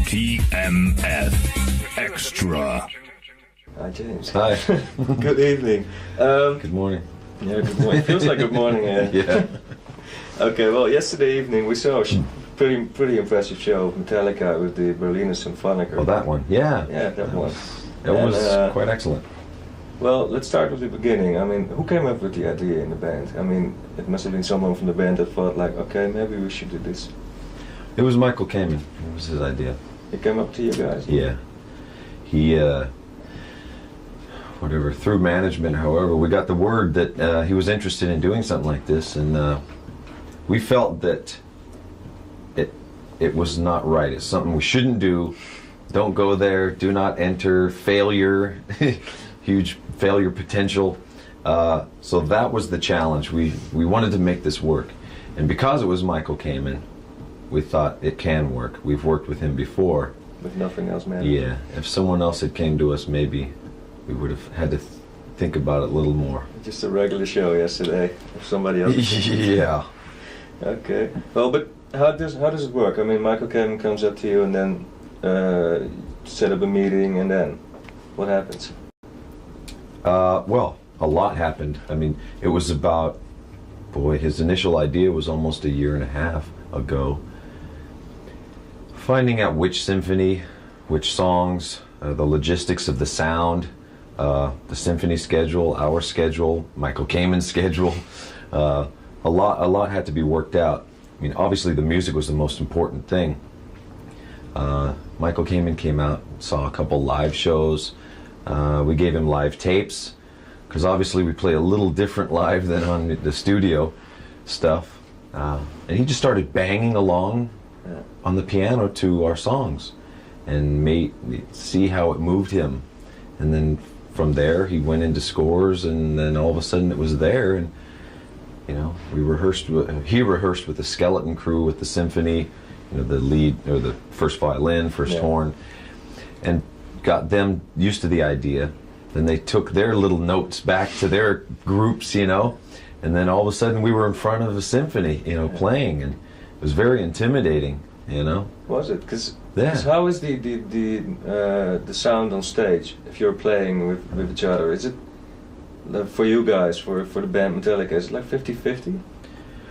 TMF Extra. Hi, James. Hi. Good evening. Good morning. Yeah, good morning. Feels like good morning, eh? Yeah. Okay, well, yesterday evening we saw a pretty impressive show of Metallica with the Berliner Symphoniker. Oh, that one. Yeah. Yeah, that one. That was quite excellent. Well, let's start with the beginning. I mean, who came up with the idea in the band? I mean, it must have been someone from the band that thought like, okay, maybe we should do this. It was Michael Kamen. It was his idea. It came up to you guys? Yeah. He, whatever, through management, however, we got the word that he was interested in doing something like this, and we felt that it was not right. It's something we shouldn't do. Don't go there. Do not enter. Failure. Huge failure potential. So that was the challenge. We wanted to make this work. And because it was Michael Kamen, we thought it can work. We've worked with him before. With nothing else, man. Yeah. If someone else had came to us, maybe we would have had to think about it a little more. Just a regular show yesterday. If somebody else. Yeah. Okay. Well, but how does it work? I mean, Michael Kamen comes up to you and then set up a meeting, and then what happens? Well, a lot happened. I mean, it was about, boy, his initial idea was almost a year and a half ago. Finding out which symphony, which songs, the logistics of the sound, the symphony schedule, our schedule, Michael Kamen's schedule. A lot had to be worked out. I mean, obviously the music was the most important thing. Michael Kamen came out, saw a couple live shows. We gave him live tapes, because obviously we play a little different live than on the studio stuff. And he just started banging along on the piano to our songs and see how it moved him. And then from there he went into scores, and then all of a sudden it was there. And you know, he rehearsed with the skeleton crew with the symphony, you know, the lead or the first violin, first horn, and got them used to the idea. Then they took their little notes back to their groups, you know, and then all of a sudden we were in front of a symphony, you know, playing, and it was very intimidating, you know. Was it? Because how is the sound on stage if you're playing with each other? Is it for you guys, for the band Metallica, is it like 50-50?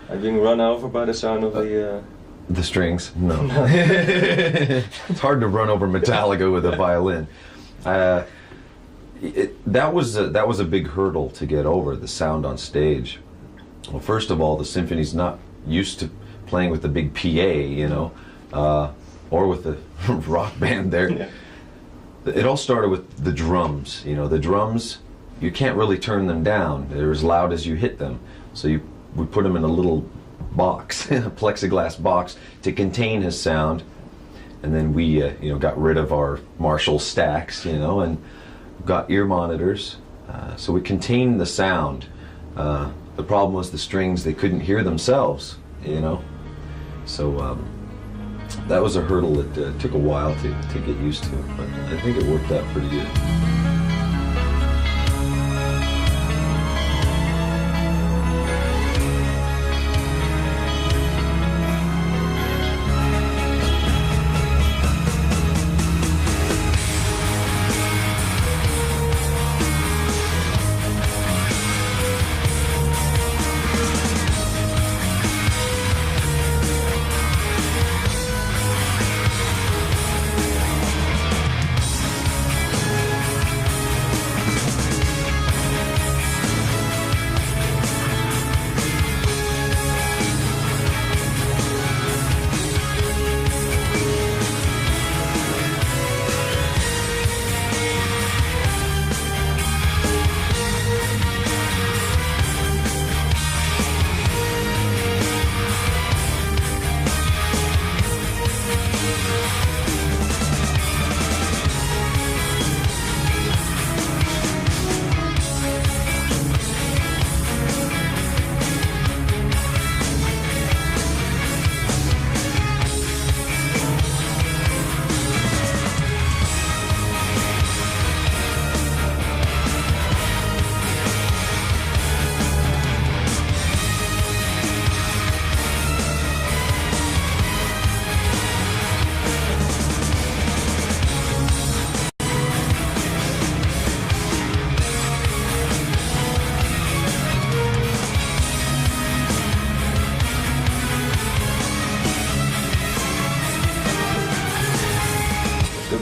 Are you being run over by the sound of the strings? No. It's hard to run over Metallica with a violin. That was a big hurdle to get over, the sound on stage. Well, first of all, the symphony's not used to playing with the big PA, you know, or with the rock band there. Yeah. It all started with the drums. You know, the drums, you can't really turn them down. They're as loud as you hit them. So we put them in a little box, a plexiglass box, to contain his sound. And then we, you know, got rid of our Marshall stacks, you know, and got ear monitors. So we contained the sound. The problem was the strings, they couldn't hear themselves, you know. So that was a hurdle that took a while to get used to, but I think it worked out pretty good.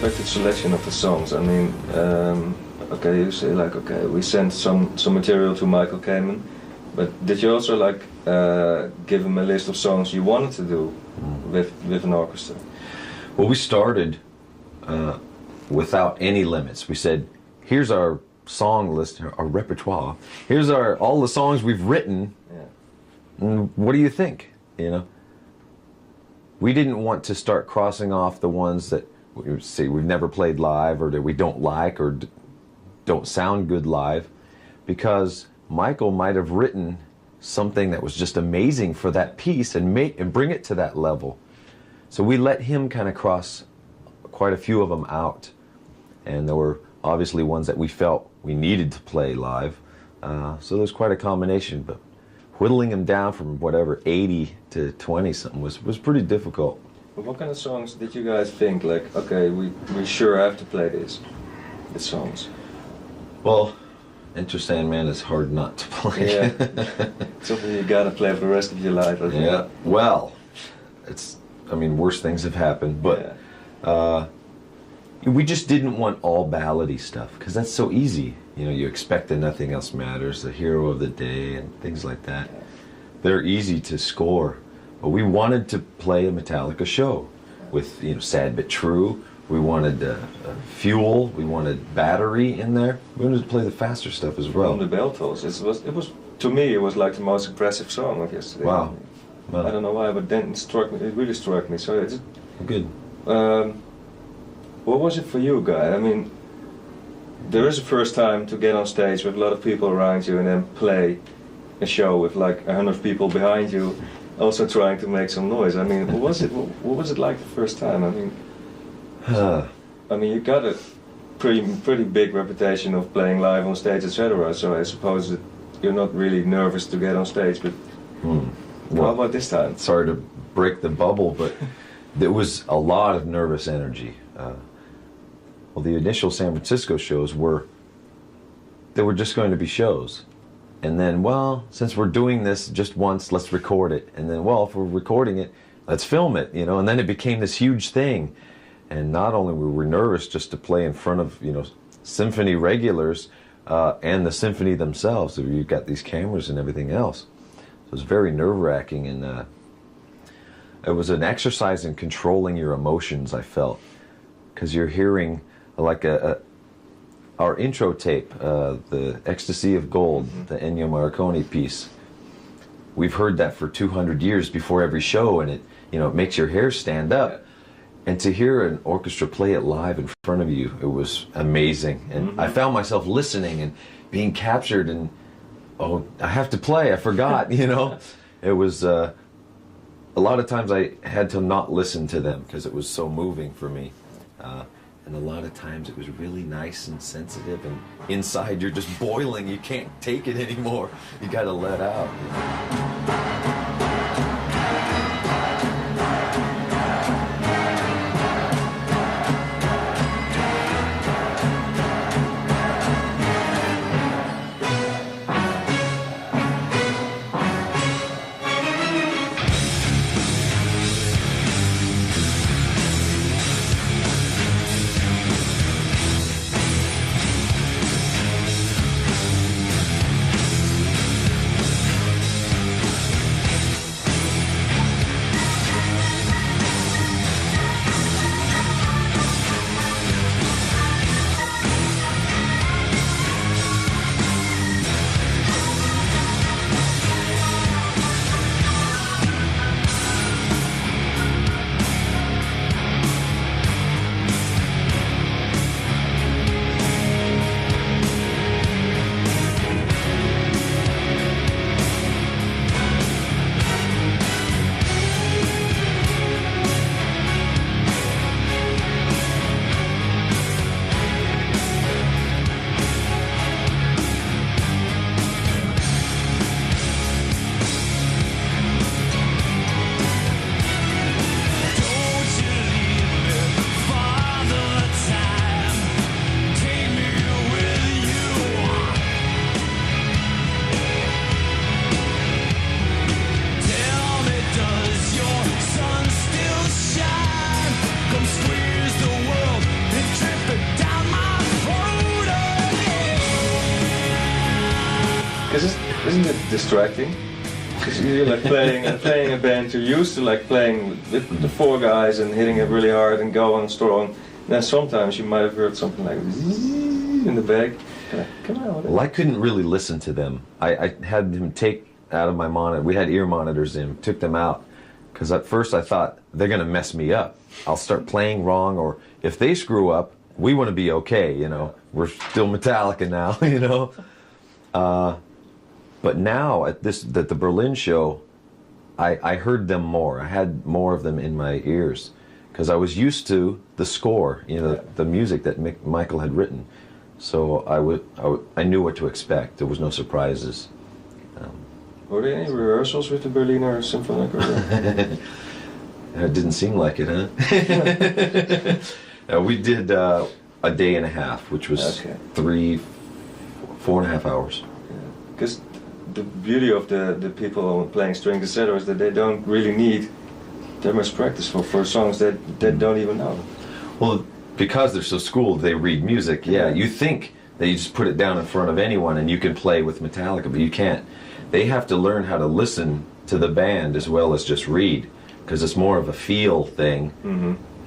expected selection of the songs? I mean, okay, you say like, okay, we sent some material to Michael Kamen, but did you also like give him a list of songs you wanted to do with an orchestra? Well, we started without any limits. We said, here's our song list, our repertoire. Here's all the songs we've written. Yeah. And what do you think? You know, we didn't want to start crossing off the ones that we say we've never played live or that we don't like or don't sound good live, because Michael might have written something that was just amazing for that piece and bring it to that level. So we let him kind of cross quite a few of them out, and there were obviously ones that we felt we needed to play live. So there's quite a combination, but whittling them down from whatever 80 to 20 something was pretty difficult. But what kind of songs did you guys think like, okay, we sure have to play these songs? Well, Enter Sandman is hard not to play. Yeah. Something you gotta play for the rest of your life, I think. Yeah. Well, I mean, worse things have happened, but we just didn't want all ballady stuff, because that's so easy. You know, you expect that Nothing Else Matters, The Hero of the Day, and things like that. Yeah. They're easy to score, but we wanted to play a Metallica show with, you know, Sad But True. We wanted Fuel. We wanted Battery in there. We wanted to play the faster stuff as well. From the Bell Tolls, it was to me it was like the most impressive song of yesterday. Wow. I don't know why, but then it really struck me. So it's good. What was it for you, Guy? I mean, there is a first time to get on stage with a lot of people around you and then play a show with like 100 people behind you, also trying to make some noise. I mean, what was it like the first time? I mean, you got a pretty big reputation of playing live on stage, etc. So I suppose that you're not really nervous to get on stage, but Well, how about this time? Sorry to break the bubble, but there was a lot of nervous energy. Well, the initial San Francisco shows they were just going to be shows. And then, well, since we're doing this just once, let's record it. And then, well, if we're recording it, let's film it, you know. And then it became this huge thing. And not only were we nervous just to play in front of, you know, symphony regulars and the symphony themselves. You've got these cameras and everything else. So it was very nerve-wracking, and it was an exercise in controlling your emotions, I felt. Because you're hearing, like our intro tape, the Ecstasy of Gold, the Ennio Morricone piece. We've heard that for 200 years before every show, and it makes your hair stand up. And to hear an orchestra play it live in front of you, it was amazing. And I found myself listening and being captured, and oh, I have to play, I forgot, you know. It was, a lot of times I had to not listen to them because it was so moving for me. And a lot of times it was really nice and sensitive, and inside you're just boiling, you can't take it anymore. You gotta let out. isn't it distracting? Because you're like playing a band, you're used to like playing with the four guys and hitting it really hard and going strong. And then sometimes you might have heard something like in the back. Come on. Well, I couldn't really listen to them. I had them take out of my monitor. We had ear monitors in, took them out, because at first I thought they're going to mess me up. I'll start playing wrong, or if they screw up, we want to be okay, you know. We're still Metallica now, you know. But now at the Berlin show, I heard them more. I had more of them in my ears, because I was used to the score, you know, the music that Michael had written. So I knew what to expect. There was no surprises. Were there any rehearsals with the Berliner Symphonic Orchestra? It didn't seem like it, huh? We did a day and a half, which was 4.5 hours. Because the beauty of the people playing string etc. is that they don't really need that much practice for songs that don't even know. Well, because they're so schooled, they read music. Yeah, you think that you just put it down in front of anyone and you can play with Metallica, but you can't. They have to learn how to listen to the band as well as just read, because it's more of a feel thing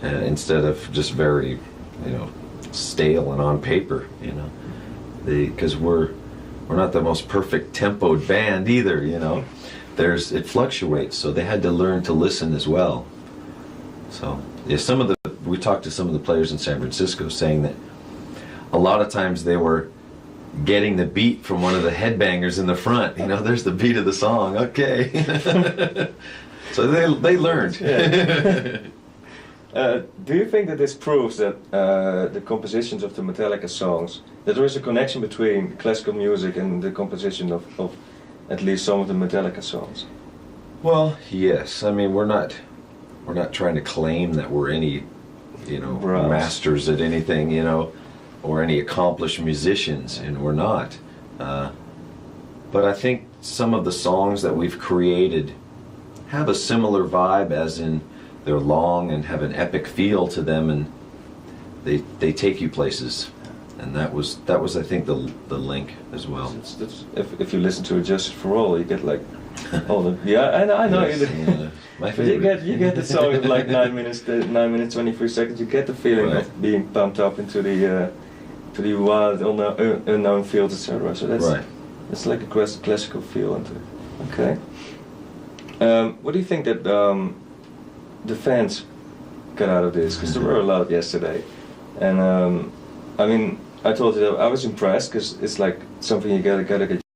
instead of just very, you know, stale and on paper. You know, because we're not the most perfect tempoed band either. You know, it fluctuates, so they had to learn to listen as well. So yeah, we talked to some of the players in San Francisco saying that a lot of times they were getting the beat from one of the headbangers in the front. You know, there's the beat of the song. Okay. So they learned. Yeah. Do you think that this proves that the compositions of the Metallica songs, that there is a connection between classical music and the composition of at least some of the Metallica songs? Well, yes. I mean, we're not trying to claim that we're any, you know, masters at anything, you know, or any accomplished musicians, and we're not. But I think some of the songs that we've created have a similar vibe, as in they're long and have an epic feel to them, and they take you places. And that was I think the link as well. If you listen to Justice for All, you get like all the I know Yes, yeah, my favorite. you get the song of like 9 minutes 23 seconds. You get the feeling of being pumped up into the wild unknown fields, etc. So that's like a classical feel into it. Okay. What do you think that the fans got out of this? Because there were a lot yesterday, and I mean, I told you that I was impressed, because it's like something you gotta get